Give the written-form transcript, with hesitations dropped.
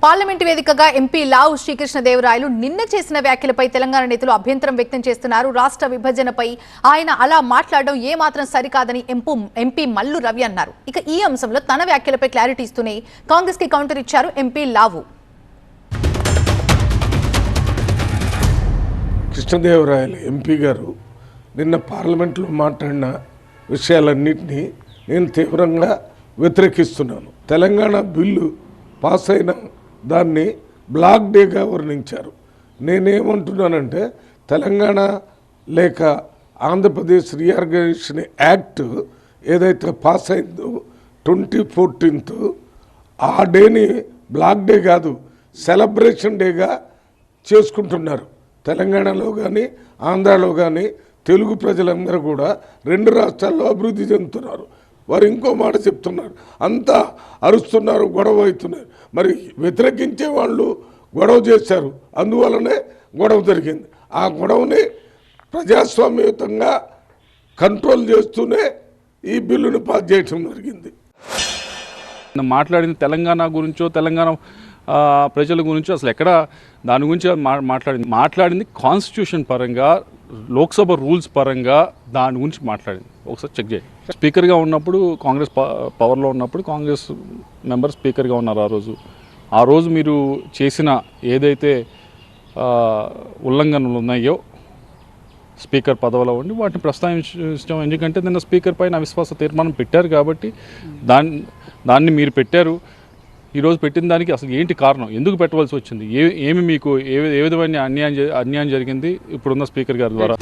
Parliament వేదికగా MP లావు శ్రీకృష్ణదేవరాయలు నిన్న చేసిన వ్యాఖ్యలపై తెలంగాణ నేతలు అభ్యంతరం వ్యక్తం చేస్తున్నారు. రాష్ట్ర విభజనపై ఆయన అలా మాట్లాడడం ఏమాత్రం సరికాదని ఎంపీ మల్లు రవి అన్నారు. ఇక ఈ అంశంలో తన వ్యాఖ్యలపై క్లారిటీ ఇస్తూనే కాంగ్రెస్ కి కౌంటర్ ఇచ్చారు ఎంపీ లావు. కృష్ణదేవరాయలు ఎంపీ గారు నిన్న పార్లమెంట్లో మాట్లాడిన విషయాలన్నింటినీ నేను తీవ్రంగా వ్యతిరేకిస్తున్నాను. తెలంగాణ బిల్లు పాస్ అయిన దాన్ని బ్లాక్ డేగా వర్ణించారు. నేనేమంటున్నానంటే తెలంగాణ లేక ఆంధ్రప్రదేశ్ రీఆర్గనైజేషన్ యాక్ట్ ఏదైతే పాస్ అయిందో 2014 ఆ డేని బ్లాక్ డే కాదు సెలబ్రేషన్ డేగా చేసుకుంటున్నారు. తెలంగాణలో కానీ ఆంధ్రాలో కానీ తెలుగు ప్రజలందరూ కూడా రెండు రాష్ట్రాల్లో అభివృద్ధి చెందుతున్నారు. వారు ఇంకో మాట చెప్తున్నారు, అంతా అరుస్తున్నారు, గొడవ అవుతున్నారు. మరి వ్యతిరేకించే వాళ్ళు గొడవ చేశారు, అందువలనే గొడవ జరిగింది. ఆ గొడవని ప్రజాస్వామ్యయుతంగా కంట్రోల్ చేస్తూనే ఈ బిల్లును పాస్ చేయడం జరిగింది. మాట్లాడింది తెలంగాణ గురించో తెలంగాణ ప్రజల గురించో అసలు ఎక్కడ దాని గురించి మాట్లాడింది కాన్స్టిట్యూషన్ పరంగా లోక్సభ రూల్స్ పరంగా దాని గురించి మాట్లాడింది. ఒకసారి చెక్ చేయండి. స్పీకర్గా ఉన్నప్పుడు కాంగ్రెస్ పవర్లో ఉన్నప్పుడు కాంగ్రెస్ మెంబర్ స్పీకర్గా ఉన్నారు. ఆ రోజు మీరు చేసిన ఏదైతే ఉల్లంఘనలు ఉన్నాయో స్పీకర్ పదవిలో ఉండి వాటిని ప్రస్తావించడం, ఎందుకంటే నిన్న స్పీకర్ పైన అవిశ్వాస తీర్మానం పెట్టారు కాబట్టి దాన్ని మీరు పెట్టారు. ఈరోజు పెట్టిన దానికి అసలు ఏంటి కారణం, ఎందుకు పెట్టవలసి వచ్చింది, ఏమి మీకు ఏ విధమైన అన్యాయం జరిగింది ఇప్పుడున్న స్పీకర్ గారి ద్వారా?